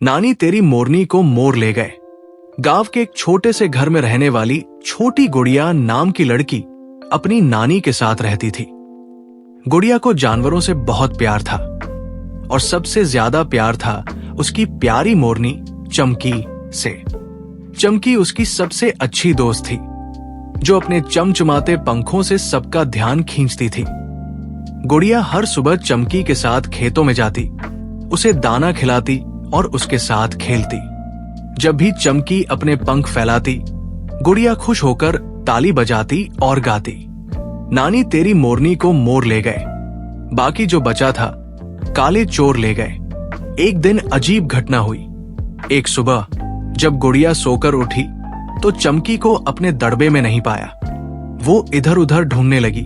नानी तेरी मोरनी को मोर ले गए। गांव के एक छोटे से घर में रहने वाली छोटी गुड़िया नाम की लड़की अपनी नानी के साथ रहती थी। गुड़िया को जानवरों से बहुत प्यार था और सबसे ज्यादा प्यार था उसकी प्यारी मोरनी चमकी से। चमकी उसकी सबसे अच्छी दोस्त थी जो अपने चमचमाते पंखों से सबका ध्यान खींचती थी। गुड़िया हर सुबह चमकी के साथ खेतों में जाती, उसे दाना खिलाती और उसके साथ खेलती। जब भी चमकी अपने पंख फैलाती, गुड़िया खुश होकर ताली बजाती और गाती, नानी तेरी मोरनी को मोर ले गए। बाकी जो बचा था काले चोर ले गए। एक दिन अजीब घटना हुई। एक सुबह जब गुड़िया सोकर उठी तो चमकी को अपने दड़बे में नहीं पाया। वो इधर उधर ढूंढने लगी,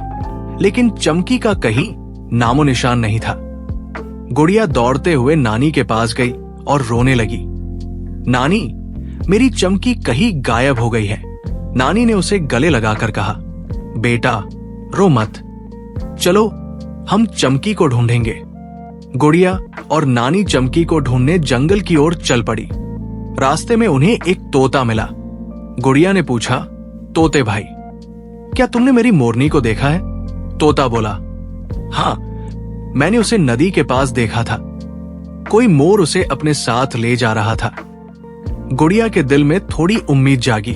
लेकिन चमकी का कहीं नामो निशान नहीं था। गुड़िया दौड़ते हुए नानी के पास गई और रोने लगी। नानी, मेरी चमकी कहीं गायब हो गई है। नानी ने उसे गले लगाकर कहा, बेटा रो मत, चलो हम चमकी को ढूंढेंगे। गुड़िया और नानी चमकी को ढूंढने जंगल की ओर चल पड़ी। रास्ते में उन्हें एक तोता मिला। गुड़िया ने पूछा, तोते भाई, क्या तुमने मेरी मोरनी को देखा है? तोता बोला, हाँ, मैंने उसे नदी के पास देखा था। कोई मोर उसे अपने साथ ले जा रहा था। गुड़िया के दिल में थोड़ी उम्मीद जागी।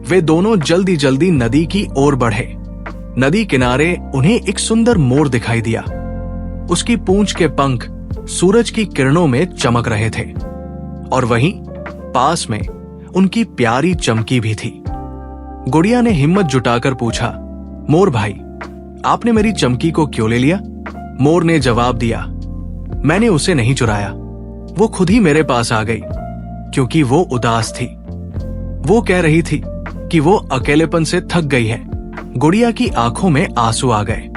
वे दोनों जल्दी जल्दी नदी की ओर बढ़े। नदी किनारे उन्हें एक सुंदर मोर दिखाई दिया। उसकी पूंछ के पंख सूरज की किरणों में चमक रहे थे और वहीं पास में उनकी प्यारी चमकी भी थी। गुड़िया ने हिम्मत जुटाकर पूछा, मोर भाई, आपने मेरी चमकी को क्यों ले लिया? मोर ने जवाब दिया, मैंने उसे नहीं चुराया, वो खुद ही मेरे पास आ गई क्योंकि वो उदास थी। वो कह रही थी कि वो अकेलेपन से थक गई है। गुड़िया की आंखों में आंसू आ गए।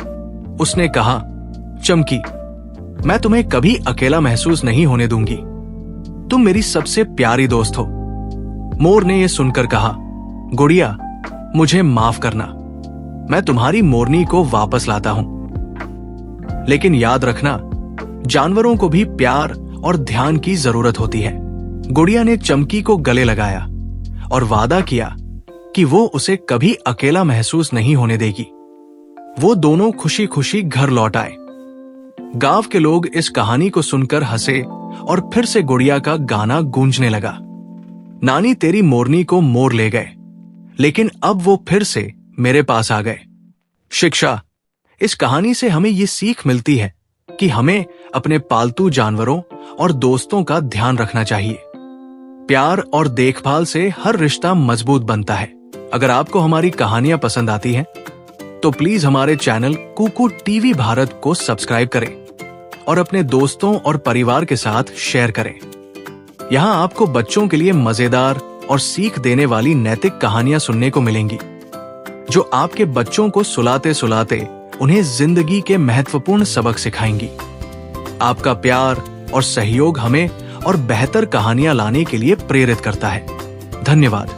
उसने कहा, चमकी, मैं तुम्हें कभी अकेला महसूस नहीं होने दूंगी। तुम मेरी सबसे प्यारी दोस्त हो। मोर ने यह सुनकर कहा, गुड़िया, मुझे माफ करना, मैं तुम्हारी मोरनी को वापस लाता हूं। लेकिन याद रखना, जानवरों को भी प्यार और ध्यान की जरूरत होती है। गुड़िया ने चमकी को गले लगाया और वादा किया कि वो उसे कभी अकेला महसूस नहीं होने देगी। वो दोनों खुशी खुशी घर लौट आए। गांव के लोग इस कहानी को सुनकर हंसे और फिर से गुड़िया का गाना गूंजने लगा। नानी तेरी मोरनी को मोर ले गए, लेकिन अब वो फिर से मेरे पास आ गए। शिक्षा, इस कहानी से हमें ये सीख मिलती है कि हमें अपने पालतू जानवरों और दोस्तों का ध्यान रखना चाहिए। प्यार और देखभाल से हर रिश्ता मजबूत बनता है। अगर आपको हमारी कहानियां पसंद आती हैं, तो प्लीज हमारे चैनल कुकू टीवी भारत को सब्सक्राइब करें और अपने दोस्तों और परिवार के साथ शेयर करें। यहाँ आपको बच्चों के लिए मजेदार और सीख देने वाली नैतिक कहानियां सुनने को मिलेंगी, जो आपके बच्चों को सुलाते सुलाते उन्हें जिंदगी के महत्वपूर्ण सबक सिखाएंगी। आपका प्यार और सहयोग हमें और बेहतर कहानियां लाने के लिए प्रेरित करता है। धन्यवाद।